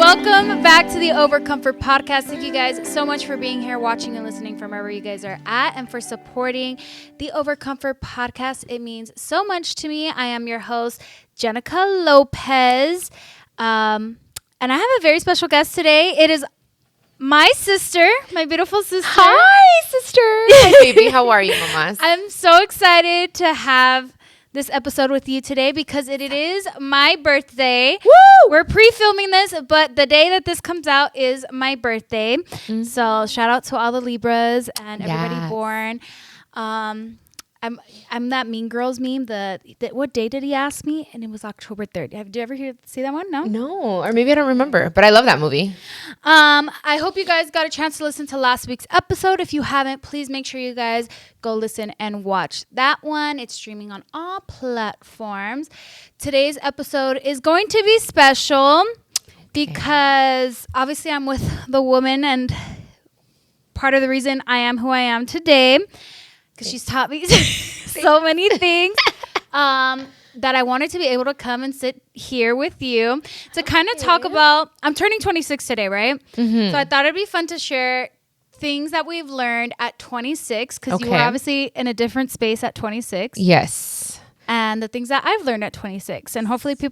Welcome back to the Overcomfort podcast. Thank you guys so much for being here, watching and listening from wherever you guys are at, and for supporting the Overcomfort podcast. It means so much to me. I am your host, Jenicka Lopez, and I have a very special guest today. It is my sister, my beautiful sister. Hi, sister. Hi, baby. How are you, mamas? I'm so excited to have this episode with you today because it is my birthday. Woo! We're pre-filming this, but the day that this comes out is my birthday. Mm-hmm. So shout out to all the Libras and everybody born. I'm that Mean Girls meme. What day did he ask me? And it was October 3rd. Did you ever see that one? No, or maybe I don't remember, but I love that movie. I hope you guys got a chance to listen to last week's episode. If you haven't, please make sure you guys go listen and watch that one. It's streaming on all platforms. Today's episode is going to be special because obviously I'm with the woman, and part of the reason I am who I am today, because she's taught me so many things that I wanted to be able to come and sit here with you to kind of talk about. I'm turning 26 today, right? Mm-hmm. So I thought it'd be fun to share things that we've learned at 26, because you were obviously in a different space at 26. Yes. And the things that I've learned at 26. And hopefully it could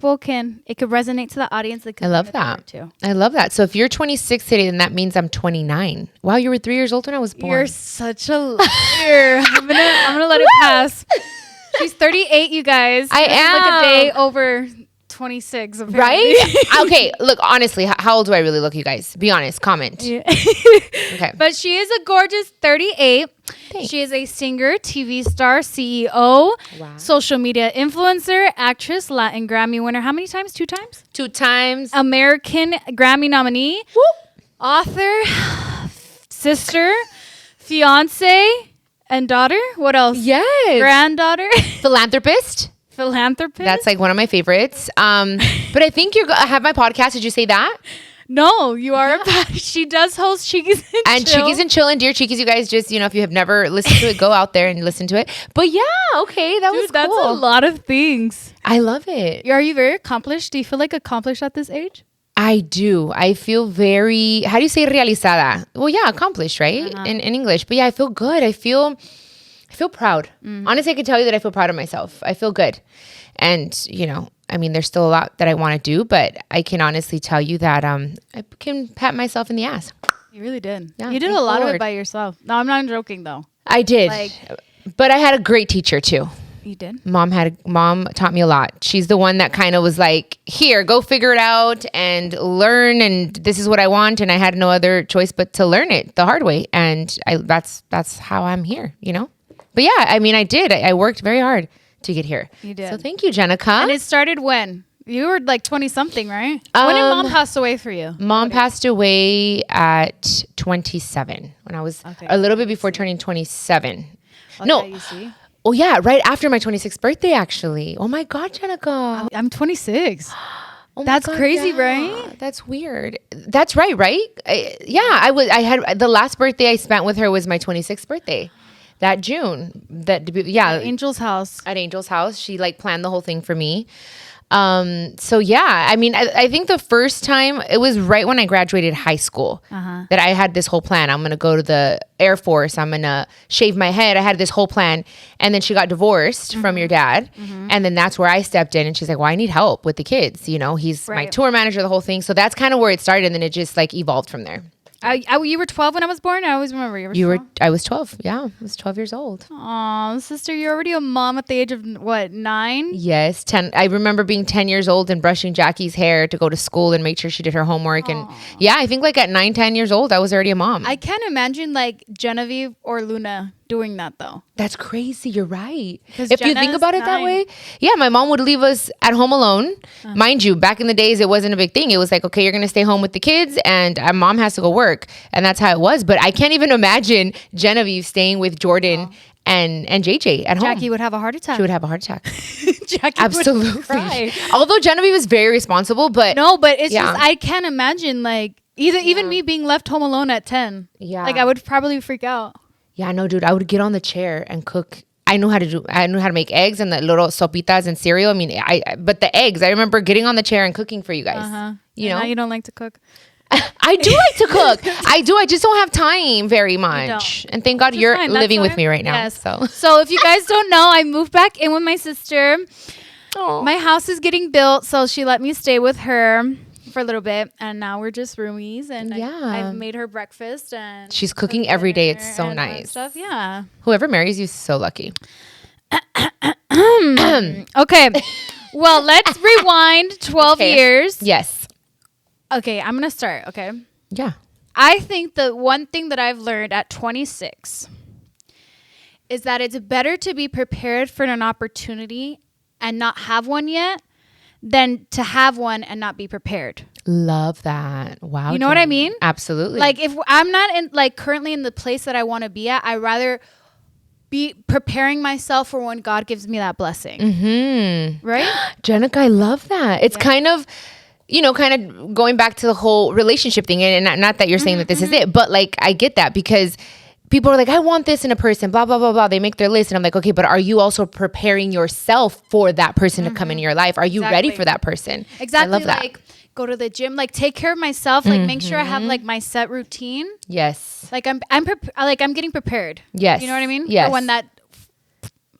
resonate to the audience. I love that. Too. I love that. So if you're 26 today, then that means I'm 29. Wow, you were 3 years old when I was born. You're such a liar. I'm gonna let it pass. She's 38, you guys. I am. Like a day over 26. Apparently. Right? Okay, look, honestly, how old do I really look, you guys? Be honest, comment. Yeah. Okay. But she is a gorgeous 38. Thanks. She is a singer, TV star, CEO, social media influencer, actress, Latin Grammy winner. How many times? 2 times? 2 times. American Grammy nominee. Whoop. Author, sister, fiance, and daughter. What else? Yes. Granddaughter. Philanthropist. That's like one of my favorites. But I think I have my podcast. Did you say that? No, you are. She does host Chiquis and Chill. Chiquis and Chill. And dear Chiquis, you guys just, if you have never listened to it, go out there and listen to it. But yeah, okay, that was cool. That's a lot of things. I love it. Are you very accomplished? Do you feel like accomplished at this age? I do. I feel very, how do you say realizada? Well, yeah, accomplished, right? In English. But yeah, I feel good. I feel proud. Honestly, I can tell you that I feel proud of myself. I feel good. And, there's still a lot that I want to do, but I can honestly tell you that I can pat myself in the ass. You really did. Yeah, you did a lot of it by yourself. No, I'm not joking, though. I did. But I had a great teacher, too. You did? Mom taught me a lot. She's the one that kind of was like, here, go figure it out and learn, and this is what I want. And I had no other choice but to learn it the hard way. And that's how I'm here, But yeah, I did. I worked very hard to get here. You did. So thank you, Jenicka. And it started when? You were like 20-something, right? When did Mom pass away for you? Mom passed away at 27, when I was a little bit before turning 27. Okay, no. You see? Oh, yeah, right after my 26th birthday, actually. Oh, my God, Jenicka. I'm 26. Oh, that's crazy, right? That's weird. That's right? I had the last birthday I spent with her was my 26th birthday. That June, at Angel's house. At Angel's house, she planned the whole thing for me. So yeah, I think the first time it was right when I graduated high school that I had this whole plan. I'm gonna go to the Air Force. I'm gonna shave my head. I had this whole plan, and then she got divorced from your dad, and then that's where I stepped in. And she's like, "Well, I need help with the kids. He's my tour manager, the whole thing." So that's kind of where it started, and then it just evolved from there. You were 12 when I was born? I always remember you were 12. I was 12. Yeah, I was 12 years old. Aw, sister, you're already a mom at the age of, 9? Yes, 10. I remember being 10 years old and brushing Jackie's hair to go to school and make sure she did her homework. And yeah, I think at 9, 10 years old, I was already a mom. I can't imagine Genevieve or Luna doing that, though. That's crazy. You're right. If you think about it that way, yeah, my mom would leave us at home alone. Mind you, back in the days, it wasn't a big thing. It was like, okay, you're going to stay home with the kids and mom has to go work. And that's how it was. But I can't even imagine Genevieve staying with Jordan and JJ at home. Jackie would have a heart attack. She would have a heart attack. Jackie Absolutely. would cry. Although Genevieve is very responsible, but no, but it's just I can't imagine even me being left home alone at 10. Yeah, I would probably freak out. Yeah, no, dude, I would get on the chair and cook I knew how to make eggs and the little sopitas and cereal. I mean, but the eggs, I remember getting on the chair and cooking for you guys. You know, now you don't like to cook. I do like to cook. I do. I just don't have time very much. And thank God you're living with me right now. Yes. So if you guys don't know, I moved back in with my sister. Aww. My house is getting built, so she let me stay with her for a little bit, and now we're just roomies. And I've made her breakfast, and she's cooking every day. It's so nice. Stuff, yeah. Whoever marries you is so lucky. Okay. Well, let's rewind 12 years. Yes. Okay, I'm gonna start. Okay. Yeah. I think the one thing that I've learned at 26 is that it's better to be prepared for an opportunity and not have one yet than to have one and not be prepared. Love that. Wow. You know what I mean? Absolutely. Like if I'm not in currently in the place that I want to be at, I'd rather be preparing myself for when God gives me that blessing. Mm-hmm. Right? Jenicka, I love that. It's kind of going back to the whole relationship thing. And not that you're saying that this is it, but like, I get that because people are like, I want this in a person, blah, blah, blah, blah. They make their list. And I'm like, okay, but are you also preparing yourself for that person to come in your life? Are you ready for that person? Exactly. I love that. Like, go to the gym, like take care of myself, like make sure I have like my set routine. Yes. Like I'm getting prepared. Yes. You know what I mean? Yes. For when that.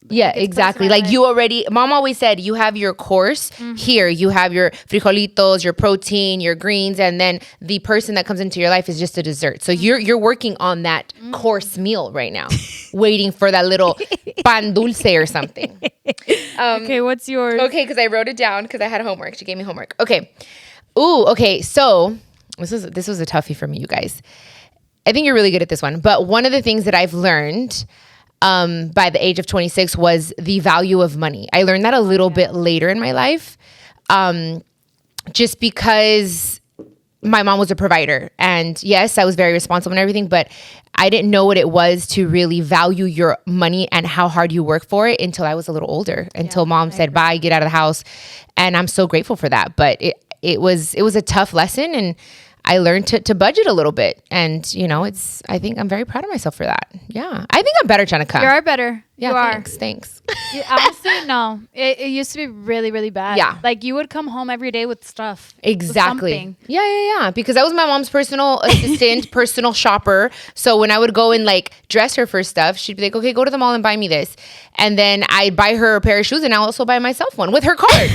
Yeah, exactly. Like you already, mom always said, you have your course here. You have your frijolitos, your protein, your greens, and then the person that comes into your life is just a dessert. So you're working on that course meal right now, waiting for that little pan dulce or something. Okay, what's yours? Okay, because I wrote it down because I had homework. She gave me homework. Okay. Ooh, okay. So this was a toughie for me, you guys. I think you're really good at this one. But one of the things that I've learned by the age of 26 was the value of money. I learned that a little bit later in my life, just because my mom was a provider. And yes, I was very responsible and everything, but I didn't know what it was to really value your money and how hard you work for it until I was a little older, until mom said, bye, get out of the house. And I'm so grateful for that. But it was a tough lesson, and I learned to budget a little bit. And, I think I'm very proud of myself for that. Yeah. I think I'm better, Jenicka. You are better. Yeah, you are. Thanks. Honestly, no. It used to be really, really bad. Yeah. Like you would come home every day with stuff. Exactly. Yeah. Because I was my mom's personal assistant, personal shopper. So when I would go and like dress her for stuff, she'd be like, okay, go to the mall and buy me this. And then I'd buy her a pair of shoes, and I'll also buy myself one with her card.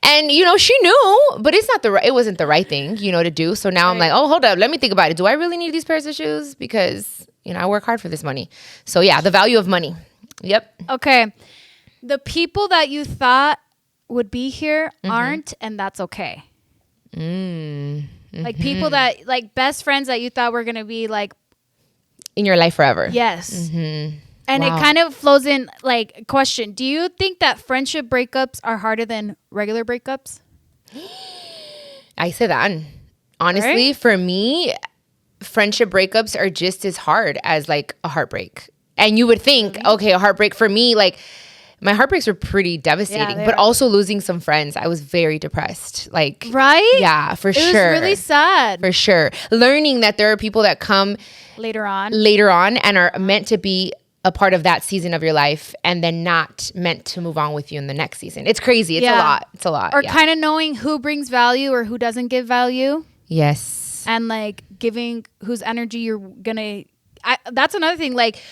And, she knew, but it wasn't the right thing, to do. So now I'm like, oh, hold up. Let me think about it. Do I really need these pairs of shoes? Because, I work hard for this money. So yeah, the value of money. Yep. Okay. The people that you thought would be here aren't, and that's okay. Like people that, like best friends that you thought were going to be like. In your life forever. Yes. And it kind of flows in like, question, do you think that friendship breakups are harder than regular breakups? I say that. Honestly, for me, friendship breakups are just as hard as like a heartbreak. And you would think, okay, a heartbreak for me, like my heartbreaks were pretty devastating, but also losing some friends. I was very depressed. Like, right? Yeah, for sure. It was really sad. For sure. Learning that there are people that come later on and are meant to be a part of that season of your life, and then not meant to move on with you in the next season. It's crazy. It's a lot. It's a lot. Or kind of knowing who brings value or who doesn't give value. Yes. And like giving whose energy you're gonna. That's another thing. Like,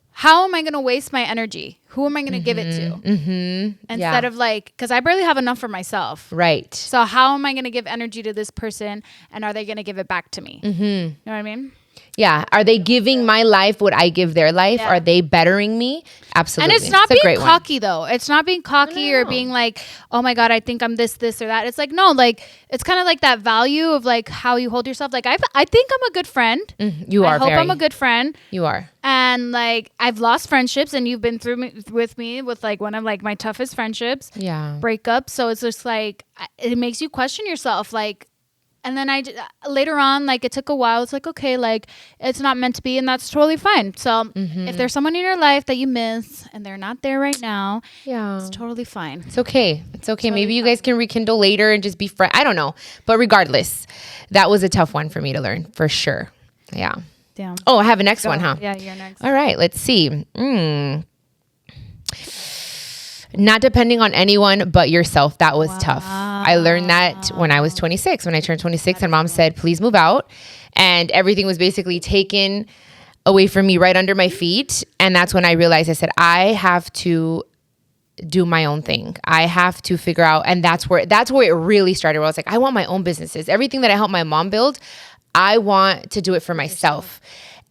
how am I gonna waste my energy? Who am I gonna give it to? Instead of like, because I barely have enough for myself. Right. So how am I gonna give energy to this person, and are they gonna give it back to me? You know what I mean? Yeah. Are they giving my life what I give their life? Yeah. Are they bettering me? Absolutely. And it's not being cocky though. It's not being cocky or being like, oh my God, I think I'm this or that. It's like, no, like it's kind of like that value of like how you hold yourself. Like I think I'm a good friend. You are. I hope I'm a good friend. You are. And like I've lost friendships, and you've been through with me with like one of like my toughest friendships. Yeah. Breakups. So it's just like it makes you question yourself, like. And then later on, like it took a while. It's like, okay, like it's not meant to be, and that's totally fine. So if there's someone in your life that you miss and they're not there right now, it's totally fine. It's okay. It's okay. Totally Maybe you guys can rekindle later and just be friends. I don't know. But regardless, that was a tough one for me to learn for sure. Yeah. Damn. Oh, I have a next one, huh? Yeah, you're next. All right. Let's see. not depending on anyone but yourself. That was tough. I learned that when I was 26, when I turned 26 and mom said, please move out. And everything was basically taken away from me right under my feet. And that's when I realized, I said, I have to do my own thing. I have to figure out. And that's where it really started, where I was like, I want my own businesses. Everything that I helped my mom build, I want to do it for myself.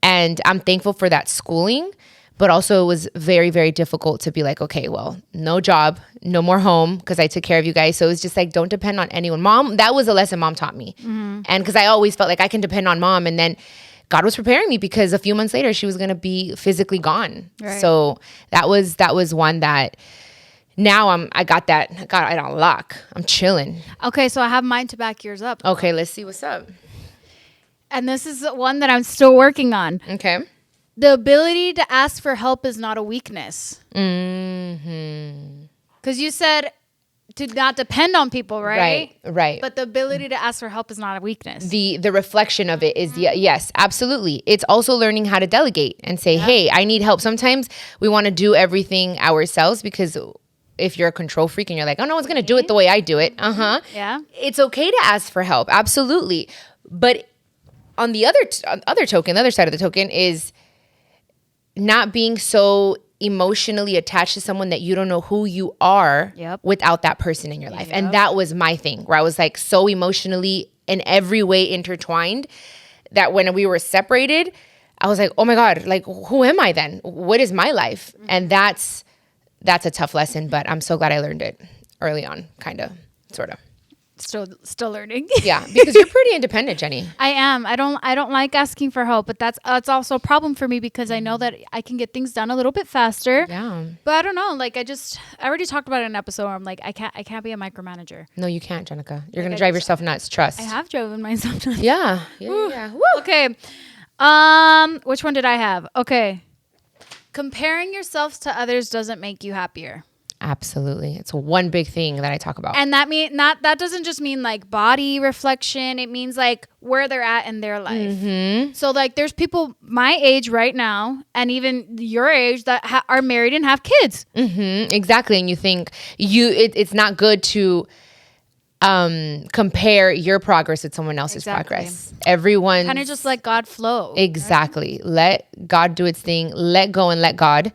And I'm thankful for that schooling. But also it was very, very difficult to be like, okay, well, no job, no more home, because I took care of you guys. So it was just like, don't depend on anyone. Mom, that was a lesson mom taught me. And because I always felt like I can depend on mom. And then God was preparing me, because a few months later, she was going to be physically gone. Right. So that was one that now I got it on lock. I'm chilling. Okay, so I have mine to back yours up. Okay, let's see what's up. And this is one that I'm still working on. Okay. The ability to ask for help is not a weakness. Because you said to not depend on people, right? Right. But the ability to ask for help is not a weakness. The reflection of it is, yes, absolutely. It's also learning how to delegate and say, hey, I need help. Sometimes we want to do everything ourselves, because if you're a control freak and you're like, oh, no one's going to do it the way I do it. Yeah. It's okay to ask for help. Absolutely. But on the other token, the other side of the token is not being so emotionally attached to someone that you don't know who you are without that person in your life. And that was my thing, where I was like so emotionally in every way intertwined that when we were separated, I was like, oh my God, like, who am I then? What is my life? And that's a tough lesson, but I'm so glad I learned it early on, kind of, sort of. Still learning. Yeah, because you're pretty independent, Jenny. I am. I don't like asking for help, but that's also a problem for me, because I know that I can get things done a little bit faster. Yeah. But I don't know. Like I already talked about it in an episode where I'm like, I can't be a micromanager. No, you can't, Jenicka. You're gonna drive yourself nuts. Trust. I have driven myself nuts. Yeah. Woo. Okay. Which one did I have? Okay. Comparing yourselves to others doesn't make you happier. Absolutely. It's one big thing that I talk about. And that doesn't just mean like body reflection. It means like where they're at in their life. So like there's people my age right now, and even your age, that are married and have kids. Exactly. And you think it's not good to compare your progress with someone else's progress. Everyone kind of just let God flow. Exactly. Right? Let God do its thing. Let go and let God.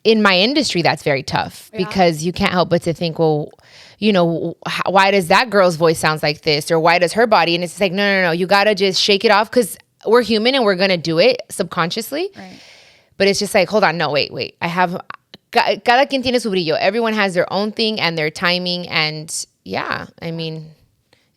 In my industry, that's very tough, because you can't help but to think, well, you know, why does that girl's voice sound like this? Or why does her body? And it's like, no. You got to just shake it off, because we're human and we're going to do it subconsciously. Right. But it's just like, hold on. No, wait. I have, cada quien tiene su brillo. Everyone has their own thing and their timing. And yeah, I mean,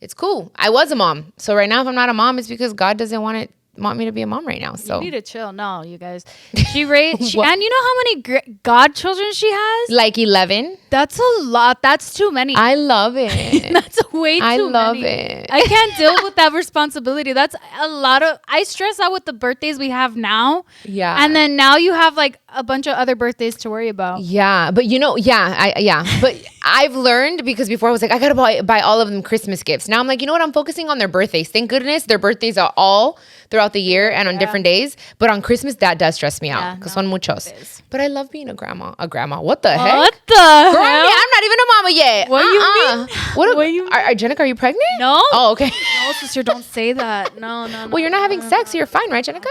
it's cool. I was a mom. So right now, if I'm not a mom, it's because God doesn't want me to be a mom right now. So you need to chill. No, you guys. She raised, and you know how many godchildren she has? Like 11. That's a lot. That's too many. I love it. That's way too many. I love it. I can't deal with that responsibility. That's a lot of. I stress out with the birthdays we have now. Yeah. And then now you have like a bunch of other birthdays to worry about. Yeah, but you know, but I've learned, because before I was like, I gotta buy all of them Christmas gifts. Now I'm like, you know what? I'm focusing on their birthdays. Thank goodness their birthdays are all throughout the year and on different days. But on Christmas, that does stress me out, because son muchos. But I love being a grandma. What the heck? What the hell? Girl, I'm not even a mama yet. What you mean? What you mean? Jenicka, are you pregnant? No. Oh, okay. No, sister, don't say that. No. Well, you're not having sex, so you're fine, right, Jenicka?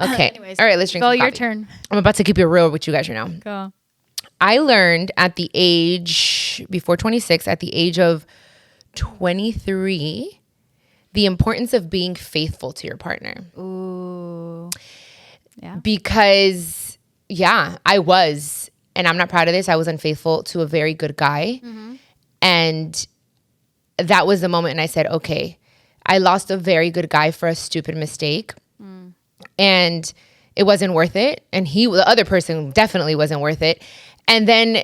Okay. Anyways, all right, let's drink some your coffee. turn. I'm about to keep it real with you guys right now. Go. I learned at the age, before 26, at the age of 23, the importance of being faithful to your partner. Ooh. Yeah. Because, I was, and I'm not proud of this, I was unfaithful to a very good guy. And that was the moment, and I said, okay, I lost a very good guy for a stupid mistake. And it wasn't worth it. And the other person definitely wasn't worth it. And then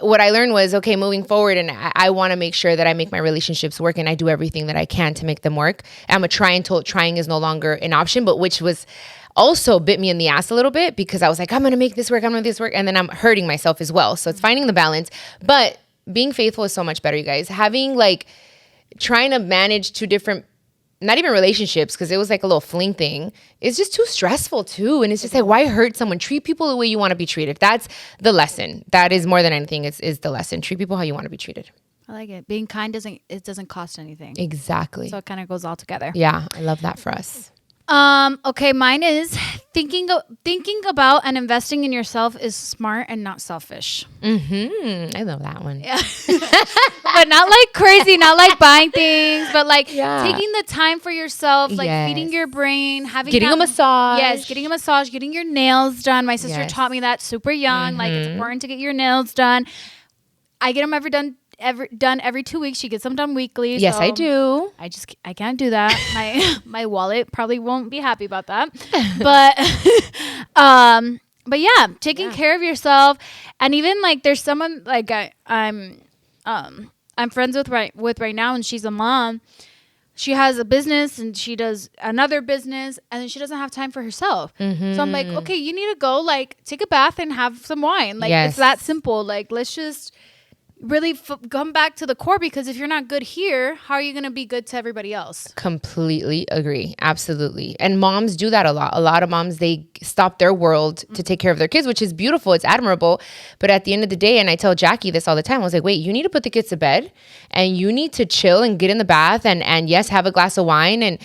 what I learned was, okay, moving forward, and I want to make sure that I make my relationships work, and I do everything that I can to make them work. I'm a try until trying is no longer an option, but which was also bit me in the ass a little bit, because I was like, I'm going to make this work. And then I'm hurting myself as well. So it's finding the balance. But being faithful is so much better, you guys. Having trying to manage two different not even relationships, because it was like a little fling thing. It's just too stressful too. And it's just like, why hurt someone? Treat people the way you want to be treated. That's the lesson. That is more than anything, is the lesson. Treat people how you want to be treated. I like it. Being kind doesn't cost anything. Exactly. So it kind of goes all together. Yeah, I love that for us. Okay, mine is thinking about and investing in yourself is smart and not selfish. I love that one. Yeah. But not like crazy, not like buying things, but like taking the time for yourself, like feeding your brain, getting a massage. Yes, getting a massage, getting your nails done. My sister taught me that super young. Like it's important to get your nails done. I get them done every 2 weeks. She gets them done weekly. Yes, so I do. I can't do that. My wallet probably won't be happy about that. But yeah, taking care of yourself, and even like there's someone like I'm friends with right now, and she's a mom. She has a business and she does another business, and then she doesn't have time for herself. So I'm like, okay, you need to go like take a bath and have some wine. Like it's that simple. Like let's just really come back to the core, because if you're not good here, how are you going to be good to everybody else? Completely agree. Absolutely. And moms do that a lot. A lot of moms, they stop their world to take care of their kids, which is beautiful. It's admirable. But at the end of the day, and I tell Jackie this all the time, I was like, wait, you need to put the kids to bed and you need to chill and get in the bath and yes, have a glass of wine and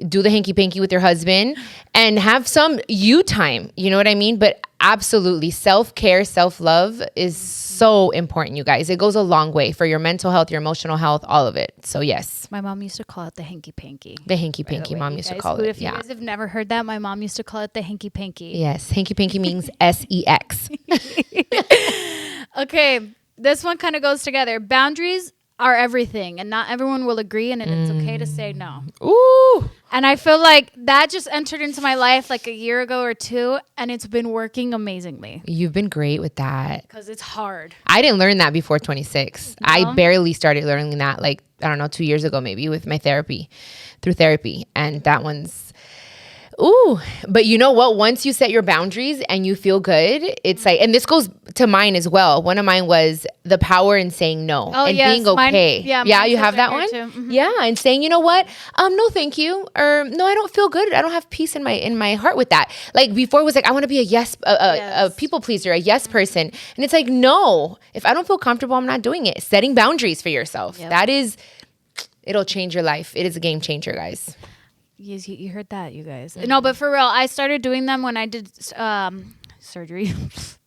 do the hanky-panky with your husband and have some you time. You know what I mean? But absolutely, self-care, self-love is so important, you guys. It goes a long way for your mental health, your emotional health, all of it. So yes. My mom used to call it the hanky-panky. The hanky-panky, mom used to call it. If you guys have never heard that, my mom used to call it the hanky-panky. Yes, hanky-panky means sex. Okay, this one kind of goes together. Boundaries are everything, and not everyone will agree, and it's okay to say no. Ooh. And I feel like that just entered into my life like a year ago or two, and it's been working amazingly. You've been great with that. Because it's hard. I didn't learn that before 26. No? I barely started learning that, like, I don't know, 2 years ago maybe with my through therapy. And that one's, ooh. But you know what? Once you set your boundaries and you feel good, it's like, and this goes to mine as well. One of mine was the power in saying no and being okay. Yeah, you have that one? Mm-hmm. Yeah, and saying, you know what? No, thank you. Or no, I don't feel good. I don't have peace in my heart with that. Like before it was like, I want to be a people pleaser, a yes person. And it's like, no, if I don't feel comfortable, I'm not doing it. Setting boundaries for yourself. Yep. That is, it'll change your life. It is a game changer, guys. Yes, you heard that, you guys. Mm-hmm. No, but for real, I started doing them when I did surgery,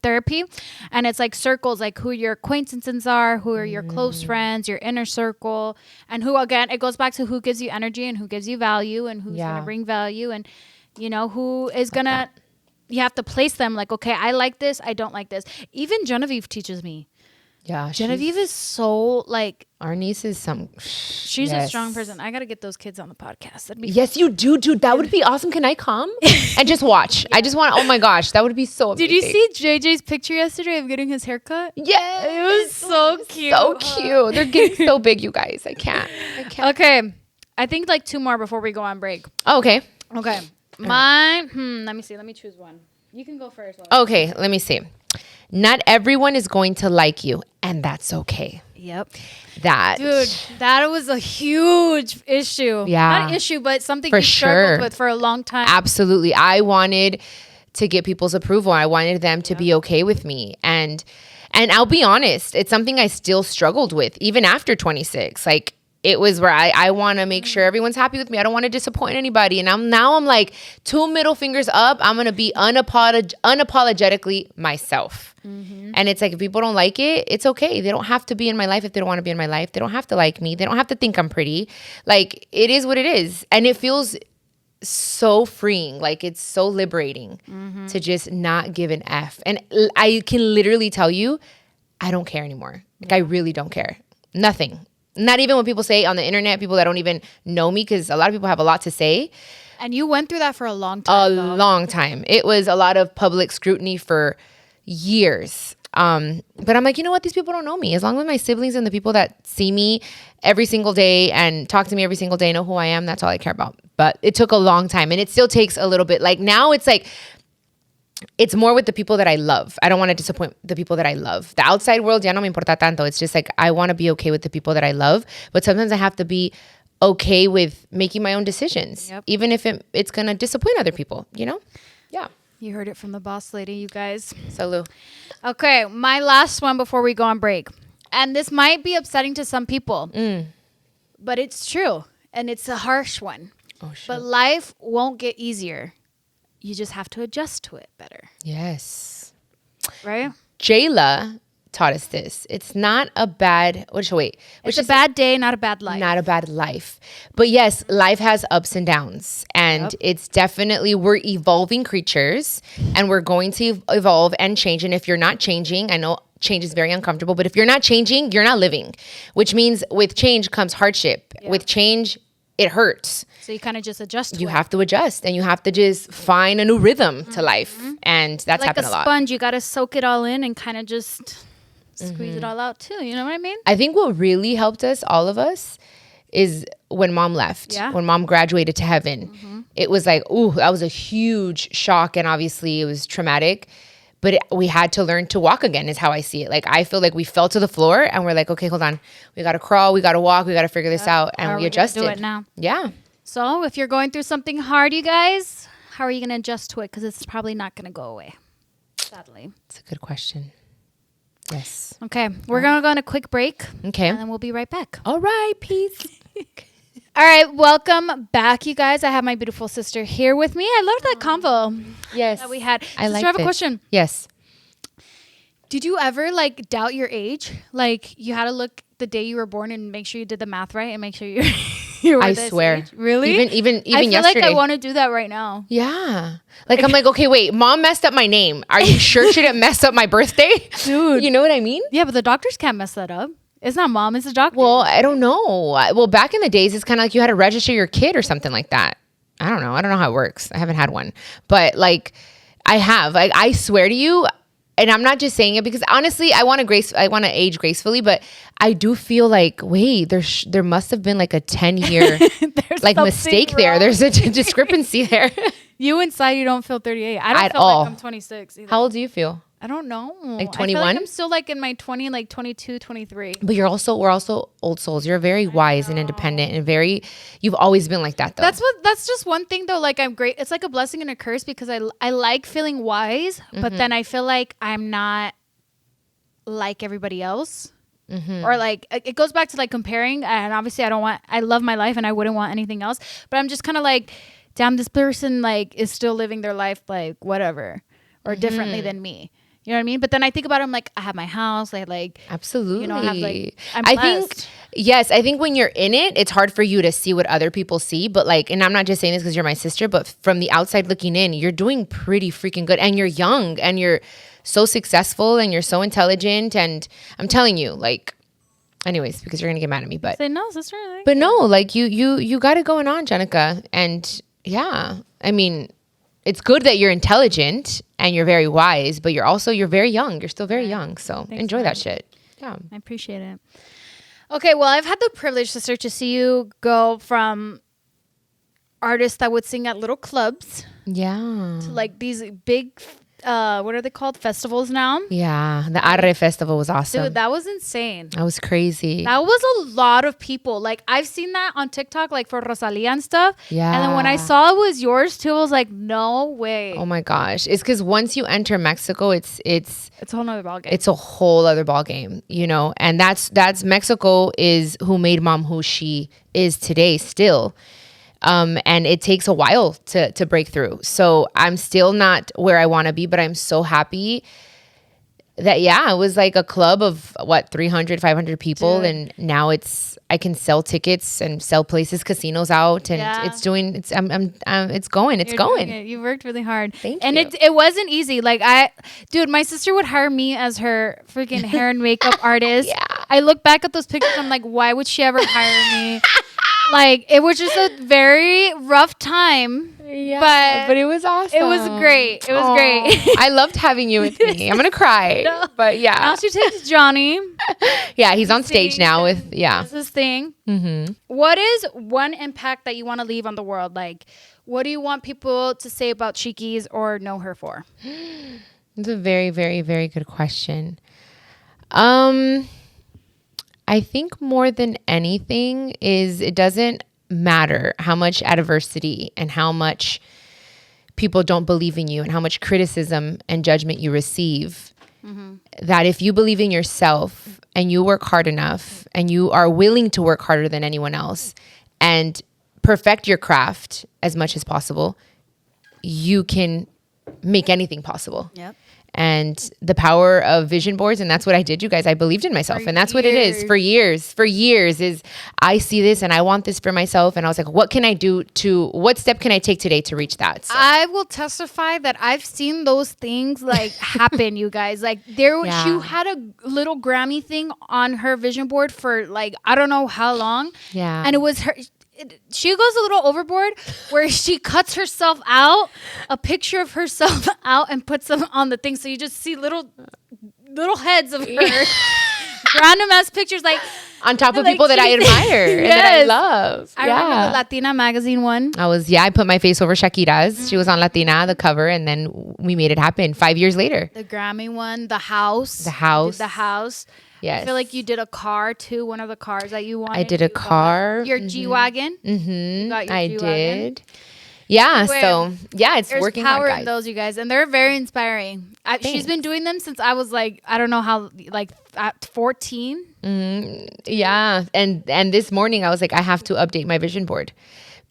therapy. And it's like circles, like who your acquaintances are, who are your close friends, your inner circle. And who, again, it goes back to who gives you energy and who gives you value and who's going to bring value. And, you know, who is going to, you have to place them like, okay, I like this, I don't like this. Even Genevieve teaches me. Yeah, Genevieve is so like our niece is she's a strong person. I gotta get those kids on the podcast. That'd be yes, you do, dude. That would be awesome. Can I come and just watch? I just want. Oh my gosh, that would be so amazing. Did you see JJ's picture yesterday of getting his haircut? Yeah, it was so cute. So cute. They're getting so big, you guys. I can't. Okay, I think like two more before we go on break. Oh, okay. Mine. Let me see. Let me choose one. You can go first. Okay, let me see. Not everyone is going to like you, and that's okay. Yep. Dude, that was a huge issue. Yeah. Not issue, but something we struggled with for a long time. Absolutely. I wanted to get people's approval. I wanted them to be okay with me. And I'll be honest, it's something I still struggled with, even after 26. Like, it was where I want to make sure everyone's happy with me. I don't want to disappoint anybody. And I'm like 2 middle fingers up. I'm going to be unapologetically myself. Mm-hmm. And it's like, if people don't like it, it's okay. They don't have to be in my life if they don't want to be in my life. They don't have to like me. They don't have to think I'm pretty. Like, it is what it is. And it feels so freeing. Like, it's so liberating to just not give an F. And I can literally tell you, I don't care anymore. Like, I really don't care. Nothing. Not even when people say on the internet, people that don't even know me, because a lot of people have a lot to say. And you went through that for a long time. Long time. It was a lot of public scrutiny for years. But I'm like, you know what? These people don't know me. As long as my siblings and the people that see me every single day and talk to me every single day know who I am, that's all I care about. But it took a long time, and it still takes a little bit. Like, now it's like, it's more with the people that I love. I don't want to disappoint the people that I love. The outside world, ya no me importa tanto. It's just like, I want to be okay with the people that I love. But sometimes I have to be okay with making my own decisions, Yep. even if it's going to disappoint other people, you know? Yeah. You heard it from the boss lady, you guys. Salud. Okay, my last one before we go on break. And this might be upsetting to some people, but it's true. And it's a harsh one. Oh, shit. But life won't get easier. You just have to adjust to it better. Yes. Right? Jayla taught us this. It's not a bad, It's a bad day, not a bad life. not a bad life. But yes, life has ups and downs. And it's definitely, we're evolving creatures and we're going to evolve and change. And if you're not changing, I know change is very uncomfortable, but if you're not changing, you're not living, which means with change comes hardship. Yeah. With change, it hurts. So you kind of just adjust to You it. have to adjust and you have to just find a new rhythm to life. And that's Like happened a a lot. sponge, you got to soak it all in and kind of just squeeze it all out too. You know what I mean? I think what really helped us, all of us, is when mom left, Yeah. when mom graduated to heaven. It was like, ooh, that was a huge shock. And obviously it was traumatic, but we had to learn to walk again is how I see it. Like, I feel like we fell to the floor and we're like, okay, hold on. We got to crawl. We got to walk. We got to figure this out. And How are we we gonna adjusted. do it now? Yeah. So if you're going through something hard, you guys, how are you going to adjust to it? Because it's probably not going to go away, sadly. It's a good question. Yes. Okay, we're going to go on a quick break. Okay. And then we'll be right back. All right. Peace. All right, welcome back, you guys. I have my beautiful sister here with me. I love that convo Yes. that we had. I Sister, like I have a it. question. Yes. Did you ever like doubt your age? Like you had to look the day you were born and make sure you did the math right and make sure you were I this swear. age? Really? Even I feel yesterday. like I want to do that right now. Yeah. Like, I'm like, okay, wait, mom messed up my name. Are you sure she didn't mess up my birthday? Dude. You know what I mean? Yeah, but the doctors can't mess that up. It's not mom, it's the doctor. Well, I don't know. Well, back in the days, it's kind of like you had to register your kid or something like that. I don't know. I don't know how it works. I haven't had one. But like, I have. Like, I swear to you, and I'm not just saying it because honestly, I want to age gracefully, but I do feel like, wait, there must have been like a 10-year like something mistake there. wrong. There's a discrepancy there. You inside, you don't feel 38. I don't At feel all. like I'm 26 either. How old do you feel? I don't know. Like I feel 21? like I'm still like in my 20, like 22, 23. But we're also old souls. You're very wise and independent and you've always been like that though. That's just one thing though. Like I'm great. It's like a blessing and a curse because I like feeling wise, but then I feel like I'm not like everybody else. Or like it goes back to like comparing, and obviously I love my life and I wouldn't want anything else, but I'm just kind of like, damn, this person like is still living their life like whatever or differently than me. You know what I mean? But then I think about it, I'm like, I have my house. I like, Absolutely. you know, I have like, I'm I blessed. think, yes, I think when you're in it, it's hard for you to see what other people see. But like, and I'm not just saying this because you're my sister, but from the outside looking in, you're doing pretty freaking good. And you're young and you're so successful and you're so intelligent. And I'm telling you, like, anyways, because you're going to get mad at me. But say no, sister. Like, But no, like you got it going on, Jenicka. And yeah, I mean, it's good that you're intelligent and you're very wise, but you're very young. You're still very young. So enjoy that shit. Yeah. I appreciate it. Okay, well, I've had the privilege, sister, to see you go from artists that would sing at little clubs Yeah. to like these big, what are they called? Festivals now. Yeah. The Arre Festival was awesome. Dude, that was insane. That was crazy. That was a lot of people. Like I've seen that on TikTok, like for Rosalia and stuff. Yeah. And then when I saw it was yours too, I was like, no way. Oh my gosh. It's because once you enter Mexico, it's It's a whole nother ballgame. it's a whole other ball game, you know. And that's Mexico is who made mom who she is today still. And it takes a while to break through. So I'm still not where I want to be, but I'm so happy that, yeah, it was like a club of 300, 500 people. Dude. And now I can sell tickets and sell places, casinos out. And Yeah. it's going. You're doing it. You worked really hard. Thank and you. it wasn't easy. Like dude, my sister would hire me as her freaking hair and makeup artist. Yeah. I look back at those pictures. I'm like, why would she ever hire me? Like, it was just a very rough time. Yeah, but it was awesome. It was great. It was great. I loved having you with me. I'm gonna cry. No. But yeah. Now she takes Johnny. Yeah, he's on stage now with That's his thing. Mm-hmm. What is one impact that you want to leave on the world? Like, what do you want people to say about Chiquis or know her for? It's a very, very, very good question. I think more than anything is matter how much adversity and how much people don't believe in you and how much criticism and judgment you receive, that if you believe in yourself and you work hard enough and you are willing to work harder than anyone else and perfect your craft as much as possible, you can make anything possible. Yep. And the power of vision boards, and that's what I did, you guys. I believed in myself, and that's what it is. For years is I see this and I want this for myself, and I was like, what step can I take today to reach that? So. I will testify that I've seen those things like happen, you guys. Like she had a little Grammy thing on her vision board for like I don't know how long. Yeah. And it was her. She goes a little overboard where she cuts herself out, a picture of herself out, and puts them on the thing. So you just see little heads of her, random ass pictures, like on top of people that I admire and that I love. I remember the Latina magazine one. I put my face over Chiquis. She was on Latina, the cover, and then we made it happen 5 years later. The Grammy one, the house. The house. Yes. I feel like you did a car too, one of the cars that you wanted. I did a car. Your G-Wagon. Mm-hmm. I did. Yeah. So, yeah, it's working hard, guys. There's power in those, you guys. And they're very inspiring. She's been doing them since I was like, I don't know how, like at 14. Yeah. And this morning I was like, I have to update my vision board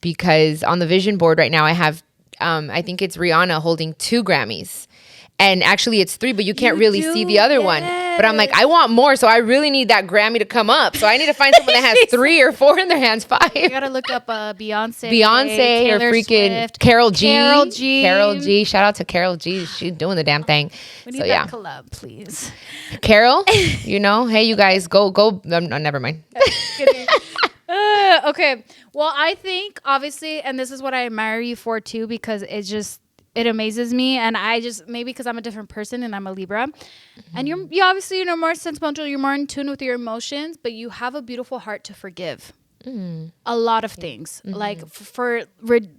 because on the vision board right now I have, I think it's Rihanna holding 2 Grammys. And actually it's 3, but you can't really see the other one. But I'm like, I want more. So I really need that Grammy to come up. So I need to find someone that has 3 or 4 in their hands, 5. You got to look up Beyonce or freaking Swift, Carol G. Carol G. Shout out to Carol G. She's doing the damn thing. We need that collab, please. Carol, hey, you guys, go. No, never mind. Okay. Well, I think obviously, and this is what I admire you for too, because it amazes me, and I just maybe because I'm a different person and I'm a Libra, and you obviously more sentimental, you're more in tune with your emotions, but you have a beautiful heart to forgive a lot of things, like for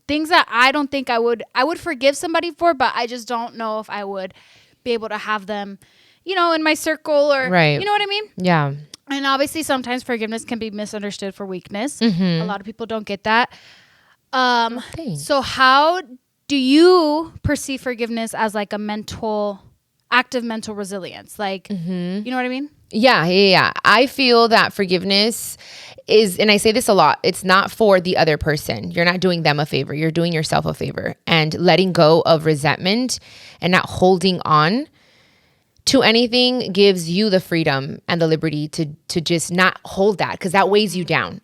things that I don't think I would forgive somebody for, but I just don't know if I would be able to have them, in my circle or you know what I mean? Yeah. And obviously sometimes forgiveness can be misunderstood for weakness. A lot of people don't get that. So how do you perceive forgiveness as like a active mental resilience? Like, you know what I mean? Yeah. I feel that forgiveness is, and I say this a lot, it's not for the other person. You're not doing them a favor. You're doing yourself a favor. And letting go of resentment and not holding on to anything gives you the freedom and the liberty to just not hold that, because that weighs you down,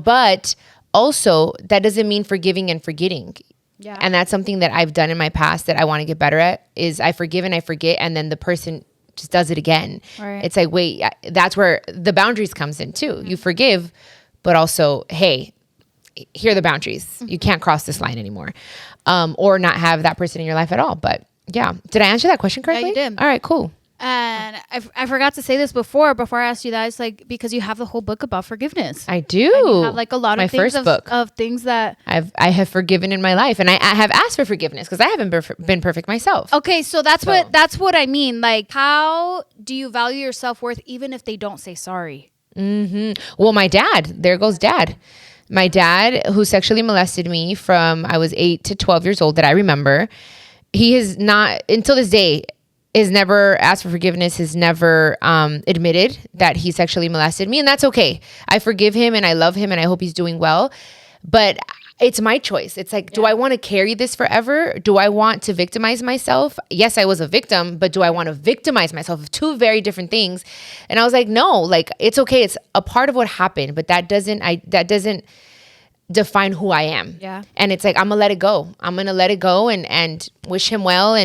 But also, that doesn't mean forgiving and forgetting. Yeah. And that's something that I've done in my past that I want to get better at is I forgive and I forget, and then the person just does it again. Right. It's like, wait, that's where the boundaries comes in too. You forgive, but also, hey, here are the boundaries. You can't cross this line anymore. Or not have that person in your life at all. But yeah. Did I answer that question correctly? Yeah, you did. All right, cool. And I forgot to say this before I asked you that. It's like, because you have the whole book about forgiveness. I do. And you have like a lot of things of things that I have forgiven in my life, and I have asked for forgiveness because I haven't been perfect myself. Okay, so that's what I mean. Like, how do you value your self-worth even if they don't say sorry? Well, my dad, there goes dad. My dad, who sexually molested me from I was 8 to 12 years old, that I remember, he has not until this day has never asked for forgiveness, has never admitted that he sexually molested me. And that's okay. I forgive him and I love him and I hope he's doing well. But it's my choice. It's like, do I want to carry this forever? Do I want to victimize myself? Yes, I was a victim, but do I want to victimize myself? 2 very different things. And I was like, no, like, it's okay. It's a part of what happened, but that doesn't define who I am. Yeah. And it's like, I'm going to let it go. I'm going to let it go and wish him well.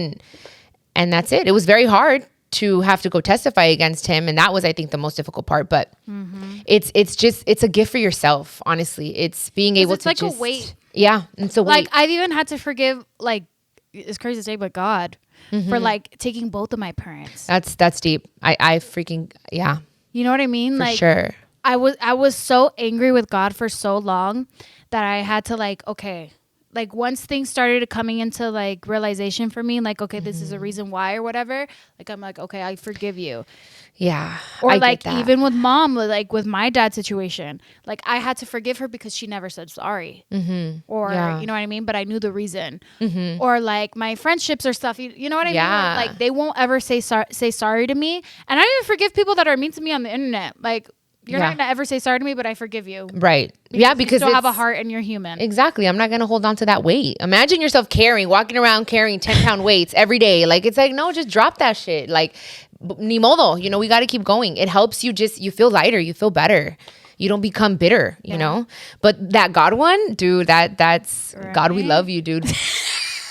And that's it. It was very hard to have to go testify against him. And that was, I think, the most difficult part. But it's a gift for yourself, honestly. It's being able to it's like a weight. Yeah. It's a weight. Like, I've even had to forgive, like, it's crazy to say, but God, for like taking both of my parents. That's deep. I freaking, yeah. You know what I mean? For sure. I was so angry with God for so long that I had to like, okay, like once things started coming into like realization for me, like, okay, this is a reason why or whatever, like I'm like, okay, I forgive you. Yeah. Or I like get that. even with mom, like with my dad's situation, like I had to forgive her because she never said sorry. Or Yeah. you know what I mean, but I knew the reason. Or like my friendships or stuff, you know what I Yeah. mean, like they won't ever say sorry to me. And I don't even forgive people that are mean to me on the internet. Like you're not gonna ever say sorry to me, but I forgive you. Right. Yeah, because you still have a heart and you're human. Exactly. I'm not going to hold on to that weight. Imagine yourself walking around carrying 10-pound weights every day. Like, it's like, no, just drop that shit. Like, ni modo, you know, we got to keep going. It helps you you feel lighter. You feel better. You don't become bitter, you know? But that God one, dude, that's right. God, we love you, dude.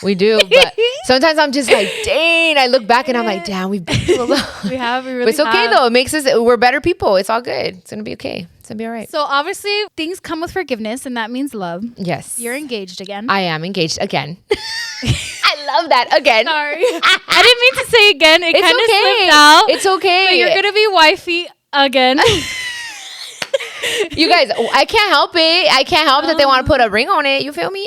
We do. But sometimes I'm just like, dang, I look back and I'm like, damn, we've been through a lot. We really but it's okay though. It makes us, we're better people. It's all good. It's going to be okay. It's going to be all right. So obviously things come with forgiveness and that means love. Yes. You're engaged again. I am engaged again. I love that. Again. Sorry. I didn't mean to say again. It kind of slipped out. It's okay. But you're going to be wifey again. You guys, I can't help it. I can't help that they want to put a ring on it. You feel me?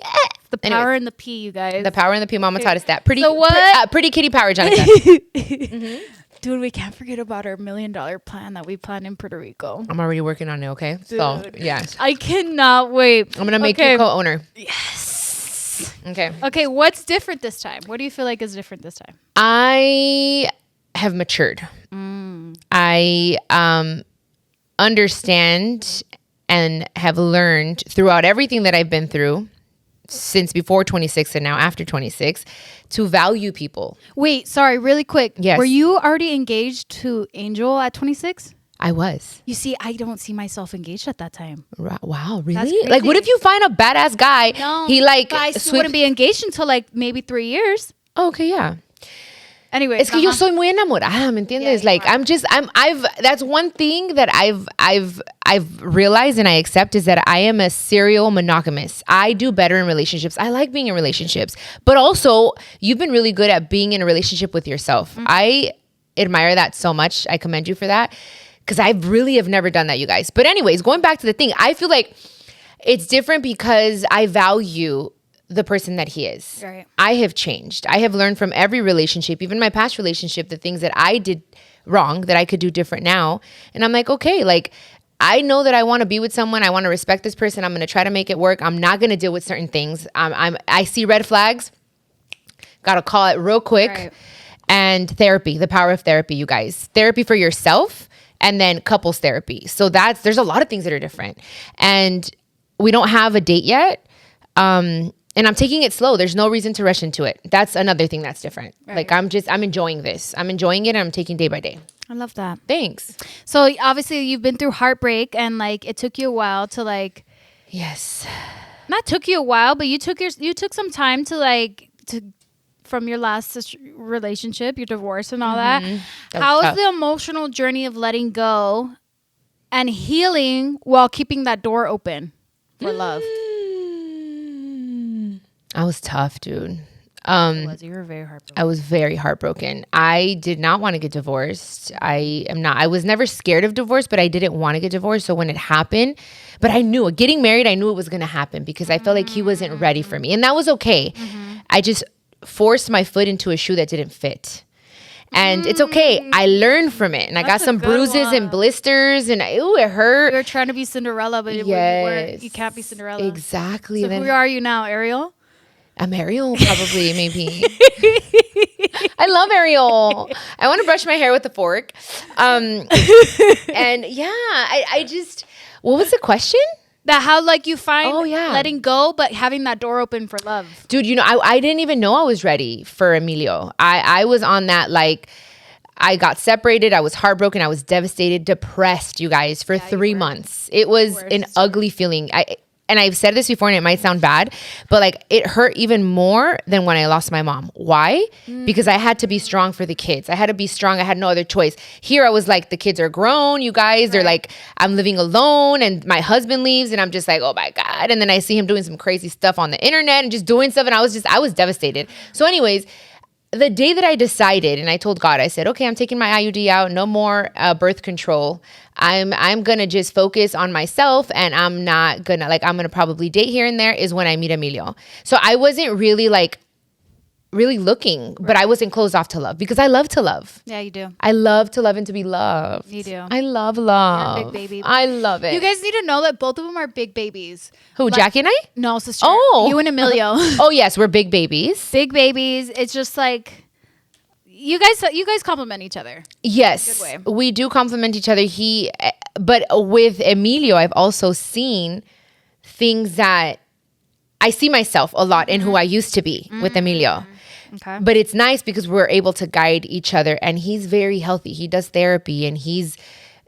The power in the P, you guys. The power in the P. Mama taught us that. Pretty, so what? Pretty kitty power, Jenicka. Dude, we can't forget about our $1 million plan that we planned in Puerto Rico. I'm already working on it, okay? Dude, so, yeah. I cannot wait. I'm going to make you co-owner. Yes. Okay. Okay, what's different this time? What do you feel like is different this time? I have matured. I understand and have learned throughout everything that I've been through since before 26 and now after 26 to value people. Wait, sorry, really quick. Yes. Were you already engaged to Angel at 26? I was. You see, I don't see myself engaged at that time. Wow, really? Like, what if you find a badass guy? No, he like, but I still wouldn't be engaged until like maybe 3 years. Oh, okay, yeah. Anyway, es que yo soy muy enamorada, ¿me entiendes? Yeah, like that's one thing that I've realized and I accept is that I am a serial monogamous. I do better in relationships. I like being in relationships, but also you've been really good at being in a relationship with yourself. I admire that so much. I commend you for that because I really have never done that, you guys. But anyways, going back to the thing, I feel like it's different because I value the person that he is. Right. I have changed. I have learned from every relationship, even my past relationship, the things that I did wrong that I could do different now. And I'm like, okay, like I know that I want to be with someone. I want to respect this person. I'm going to try to make it work. I'm not going to deal with certain things. I see red flags. Got to call it real quick. Right. And therapy, the power of therapy, you guys. Therapy for yourself and then couples therapy. So there's a lot of things that are different. And we don't have a date yet. And I'm taking it slow. There's no reason to rush into it. That's another thing that's different. Right. Like I'm enjoying this. I'm enjoying it and I'm taking day by day. I love that. Thanks. So obviously you've been through heartbreak and like it took you a while to like. Yes. Not took you a while, but you took some time to from your last relationship, your divorce and all that. How's the emotional journey of letting go and healing while keeping that door open for love? I was tough, dude. You were very heartbroken. I was very heartbroken. I did not want to get divorced. I was never scared of divorce, but I didn't want to get divorced. So when it happened, but I knew getting married, I knew it was going to happen because I felt like he wasn't ready for me. And that was okay. I just forced my foot into a shoe that didn't fit. And it's okay. I learned from it. And I got some bruises and blisters and it hurt. You were trying to be Cinderella, but you can't be Cinderella. Exactly. So who are you now, Ariel? I'm Ariel, probably, maybe. I love Ariel. I want to brush my hair with a fork. And yeah, I just, what was the question? That how like you find letting go, but having that door open for love. Dude, you know, I didn't even know I was ready for Emilio. I was on that like, I got separated. I was heartbroken. I was devastated, depressed, you guys, for 3 months. It was an ugly feeling. And I've said this before and it might sound bad, but like it hurt even more than when I lost my mom. Why? Because I had to be strong for the kids. I had to be strong. I had no other choice. Here I was like, the kids are grown, you guys. They're like, I'm living alone and my husband leaves and I'm just like, oh my God. And then I see him doing some crazy stuff on the internet and just doing stuff. And I was devastated. So anyways, the day that I decided, and I told God, I said, okay, I'm taking my IUD out, no more birth control. I'm gonna just focus on myself, and I'm not gonna I'm gonna probably date here and there, is when I meet Emilio. So I wasn't really really looking, but I wasn't closed off to love, because I love to love. Yeah, you do. I love to love and to be loved. You do. I love love. You're a big baby. I love it. You guys need to know that both of them are big babies. Who, Jackie and I? No, sister. Oh. You and Emilio. Oh, yes, we're big babies. Big babies. It's just like you guys compliment each other. Yes, Good way. we do compliment each other. But with Emilio, I've also seen things that I see myself a lot in who I used to be with Emilio. Okay. But it's nice because we're able to guide each other, and he's very healthy. He does therapy, and he's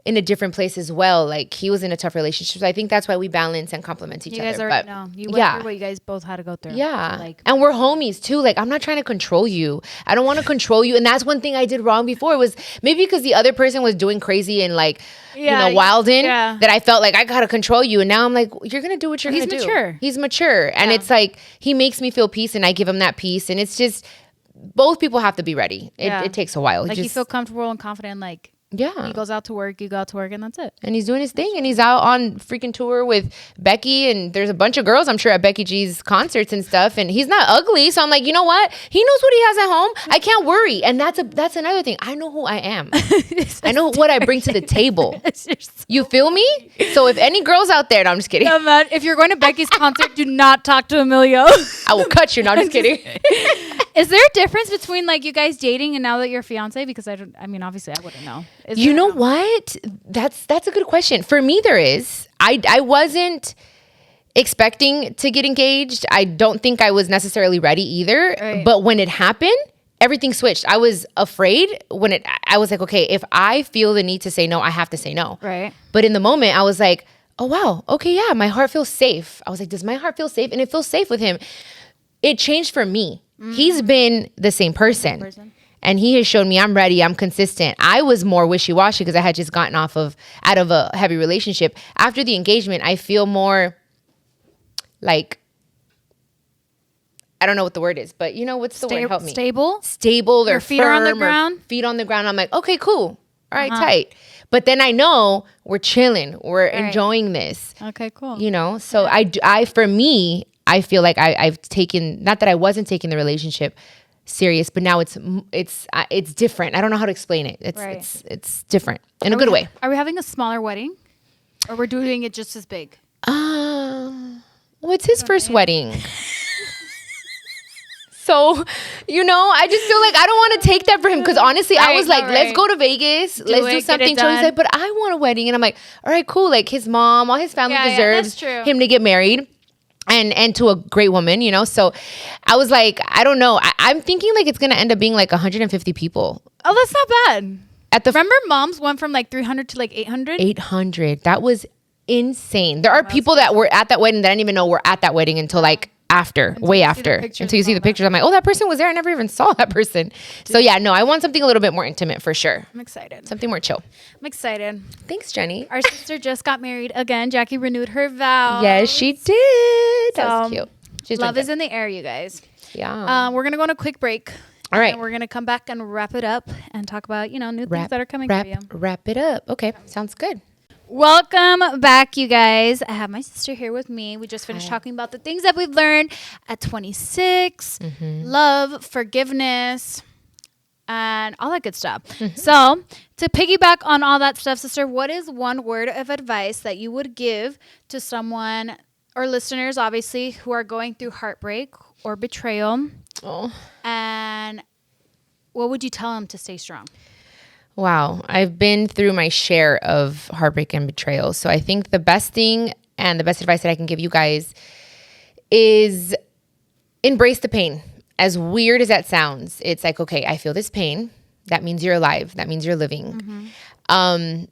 in a different place as well. Like, he was in a tough relationship. So I think that's why we balance and complement each You other. guys already know. You went through what you guys both had to go through. Yeah. Like, and we're homies too. Like, I'm not trying to control you. I don't want to control you. And that's one thing I did wrong before, was maybe because the other person was doing crazy and wilding, that I felt like I got to control you. And now I'm like, you're going to do what you're going to do. He's mature. He's mature. And it's like, he makes me feel peace, and I give him that peace. And it's just, both people have to be ready. It takes a while. Like, you feel comfortable and confident, like, yeah. he goes out to work, you go out to work, and that's it. And he's doing his thing, and he's out on freaking tour with Becky, and there's a bunch of girls, I'm sure, at Becky G's concerts and stuff, and he's not ugly. So I'm like, you know what? He knows what he has at home. I can't worry. And that's another thing. I know who I am. I know what I bring to the table. You feel me? So if any girls out there, no, I'm just kidding. No, man, if you're going to Becky's concert, do not talk to Emilio. I will cut you. No, I'm just kidding. Is there a difference between like you guys dating and now that you're fiance? Because I mean, obviously I wouldn't know. You know what? That's a good question. For me, there is. I wasn't expecting to get engaged. I don't think I was necessarily ready either. Right. But when it happened, everything switched. I was afraid I was like, okay, if I feel the need to say no, I have to say no. Right. But in the moment, I was like, oh, wow. Okay, yeah, my heart feels safe. I was like, does my heart feel safe? And it feels safe with him. It changed for me. He's been the same person. And he has shown me I'm ready. I'm consistent. I was more wishy-washy because I had just gotten out of a heavy relationship. After the engagement, I feel more like, I don't know what the word is, but you know, what's the word? Help me. Stable. They're feet are on the ground. Feet on the ground. I'm like, okay, cool. All right, tight. But then I know we're chilling. We're enjoying this. Okay, cool. You know, so for me, I feel like I've taken, not that I wasn't taking the relationship serious, but now it's different. I don't know how to explain it. It's different in a good way. Are we having a smaller wedding, or we're doing it just as big? Well, it's his first wedding. So, you know, I just feel like I don't want to take that for him, because honestly, I was like, let's go to Vegas. Let's do something. So he's like, but I want a wedding. And I'm like, all right, cool. Like, his mom, all his family deserves him to get married. And to a great woman, you know? So I was like, I don't know. I'm thinking like it's going to end up being like 150 people. Oh, that's not bad. Remember Mom's went from like 300 to like 800? 800. That was insane. There are people that were at that wedding that I didn't even know were at that wedding until like way after. Until you see the pictures. I'm like, oh, that person was there. I never even saw that person. So yeah, no, I want something a little bit more intimate for sure. I'm excited. Something more chill. I'm excited. Thanks, Jenny. Our sister just got married again. Jackie renewed her vows. Yes, she did. That was cute. Love is in the air, you guys. Yeah. We're going to go on a quick break. All right. And we're going to come back and wrap it up and talk about, new things that are coming for you. Wrap it up. Okay. Sounds good. Welcome back, you guys. I have my sister here with me. We just finished talking about the things that we've learned at 26, love, forgiveness, and all that good stuff. So to piggyback on all that stuff, sister, what is one word of advice that you would give to someone, or listeners, obviously, who are going through heartbreak or betrayal? And what would you tell them to stay strong? Wow. I've been through my share of heartbreak and betrayal. So I think the best thing and the best advice that I can give you guys is embrace the pain. As weird as that sounds, it's like, okay, I feel this pain. That means you're alive. That means you're living. And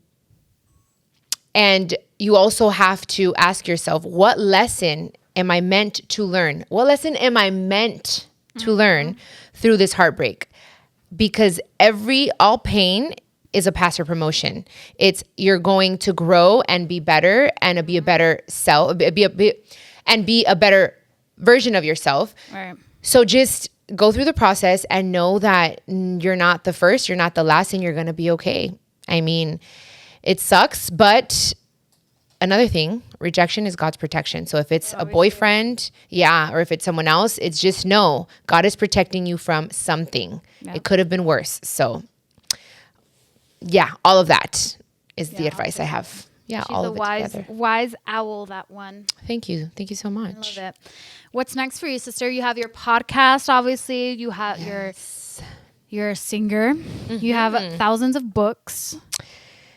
you also have to ask yourself, what lesson am I meant to learn? What lesson am I meant to learn through this heartbreak? Because all pain is a pass or promotion. It's you're going to grow and be better and be a better self, and be a better version of yourself. Right. So just go through the process and know that you're not the first, you're not the last, and you're going to be okay. I mean, it sucks, but another thing, rejection is God's protection. So if it's a boyfriend, or if it's someone else, it's just know God is protecting you from something. Yep. It could have been worse. So all of that is the advice I have. Yeah, she's all a of it wise owl, that one. Thank you so much. I love it. What's next for you, sister? You have your podcast, obviously. You have you're a singer. Mm-hmm. You have thousands of books.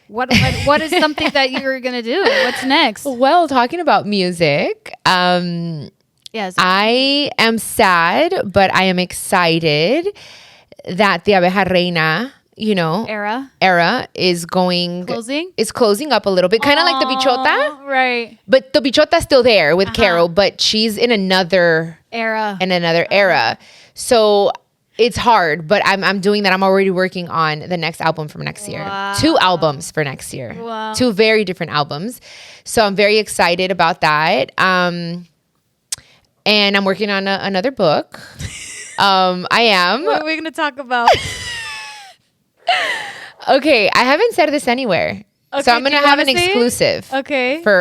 What is something that you're gonna do? What's next? Well, talking about music, yes, I am sad, but I am excited that the Abeja Reina, era is closing up a little bit, kind of like the Bichota, right? But the Bichota's still there with Carol, but she's in another era. So it's hard, but I'm doing that. I'm already working on the next album from next year. 2 albums for next year. Wow. 2 very different albums. So I'm very excited about that. And I'm working on another book. I am. What are we going to talk about? Okay, I haven't said this anywhere. Okay, so I'm going to have an exclusive for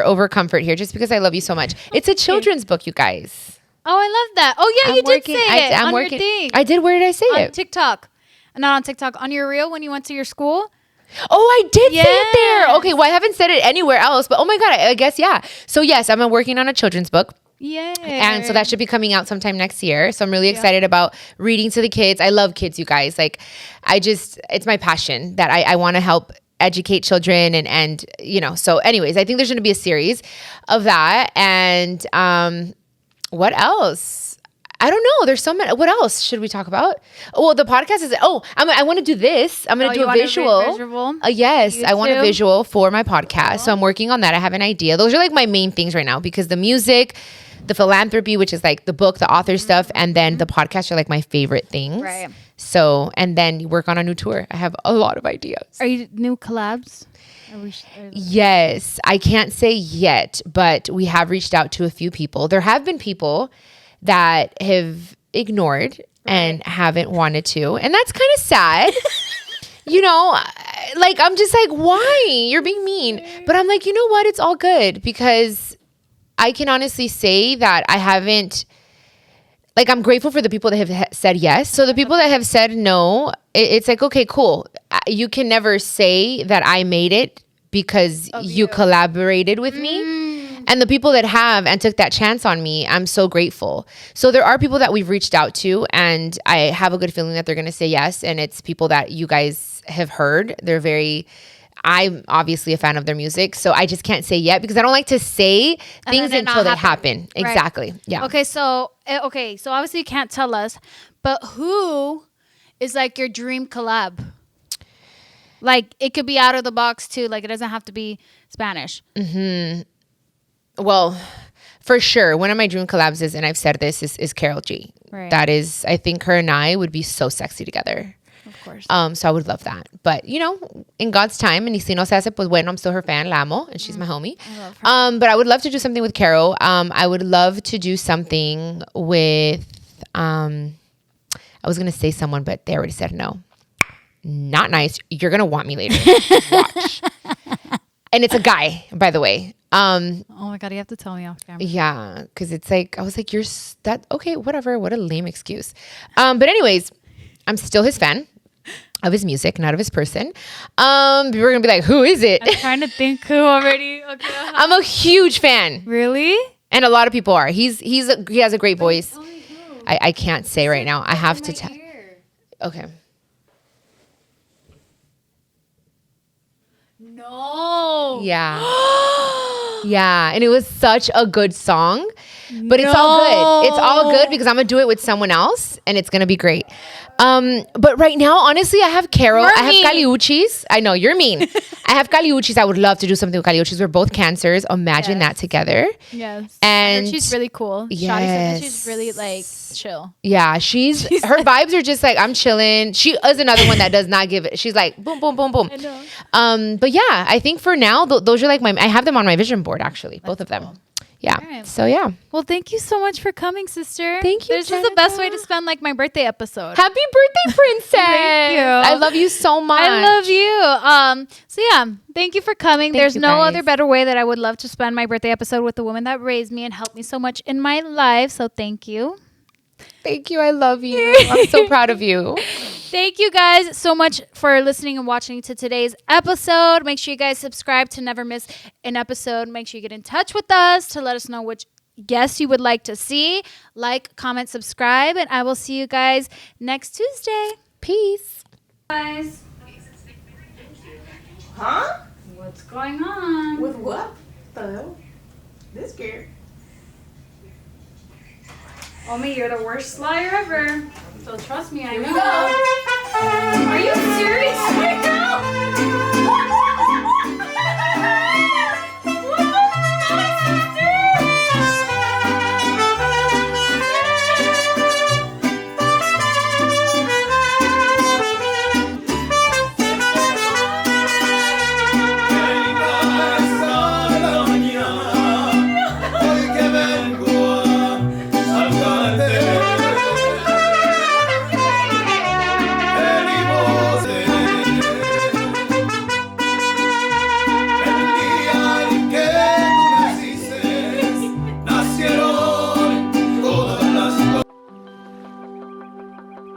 Overcomfort here, just because I love you so much. It's a children's book, you guys. Oh, I love that. Oh, yeah, you did say it on your thing. I did. Where did I say it? On TikTok. Not on TikTok. On your reel when you went to your school. Oh, I did say it there. Okay, well, I haven't said it anywhere else, but oh my God, I guess, yeah. So yes, I'm working on a children's book. Yeah. And so that should be coming out sometime next year. So I'm really excited about reading to the kids. I love kids, you guys. Like, it's my passion that I want to help educate children and so anyways, I think there's going to be a series of that. And what else? I don't know. There's so many. What else should we talk about? Well, the podcast is, I want to do this. I'm going to do a visual. Yes, I want a visual for my podcast. So I'm working on that. I have an idea. Those are like my main things right now, because the music, the philanthropy, which is like the book, the author stuff, and then the podcast are like my favorite things. Right. So, and then work on a new tour. I have a lot of ideas. Are you new collabs? Yes. I can't say yet, but we have reached out to a few people. There have been people that have ignored and haven't wanted to. And that's kind of sad. Like, I'm just like, why? You're being mean. But I'm like, you know what? It's all good, because I can honestly say that I haven't, like, I'm grateful for the people that have said yes. So the people that have said no, it's like, okay, cool. You can never say that I made it because you collaborated with me. And the people that have and took that chance on me, I'm so grateful. So there are people that we've reached out to, and I have a good feeling that they're going to say yes. And it's people that you guys have heard. I'm obviously a fan of their music, so I just can't say yet, because I don't like to say things until they happen. Right. Exactly. Yeah. Okay. So obviously you can't tell us, but who is like your dream collab? Like, it could be out of the box too. Like, it doesn't have to be Spanish. Mm-hmm. Well, for sure, one of my dream collabs is, and I've said this, is Karol G. Right. That is, I think her and I would be so sexy together. Of course. So I would love that. But, in God's time, and si no se hace, pues bueno, I'm still her fan, la amo, and she's my homie. I love her. But I would love to do something with Karol. I would love to do something with, I was going to say someone, but they already said no. Not nice. You're going to want me later. Watch. And it's a guy, by the way. Oh my God, you have to tell me off camera. Yeah, because it's like, I was like, okay, whatever. What a lame excuse. But anyways, I'm still his fan of his music, not of his person. We're going to be like, who is it? I'm trying to think who already. Okay. I'm a huge fan. Really? And a lot of people are. He has a great voice. I can't say right now. I have to tell. Okay. No. Yeah. Yeah. And it was such a good song. But it's all good. It's all good because I'm going to do it with someone else and it's going to be great. But right now, honestly, I have Carol. I have Caliuchis. I know, you're mean. I have Caliuchis. I would love to do something with Caliuchis. We're both cancers. Imagine that together. Yes. And she's really cool. Yes. She's really like chill. Yeah. Her vibes are just like, I'm chilling. She is another one that does not give it. She's like, boom, boom, boom, boom. I know. But yeah, I think for now, those are like I have them on my vision board, actually. Both of them. Cool. Yeah. right. So yeah. Well, thank you so much for coming, sister. Thank you, This is the best Jenicka. way to spend like my birthday episode. Happy birthday, princess. Thank you. I love you so much. I love you. So yeah, thank you for coming. There's you, no guys. other better way that I would love to spend my birthday episode with the woman that raised me and helped me so much in my life. So thank you. Thank you. I love you. I'm so proud of you. Thank you guys so much for listening and watching to today's episode. Make sure you guys subscribe to never miss an episode. Make sure you get in touch with us to let us know which guests you would like to see. Like, comment, subscribe, and I will see you guys next Tuesday. Peace. Guys, Huh? what's going on? With what? The hell? This scared. Omi, you're the worst liar ever. So trust me, I Here we know. go. Are you serious right now?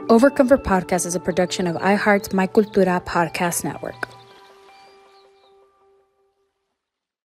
Overcomfort Podcast is a production of iHeart's My Cultura Podcast Network.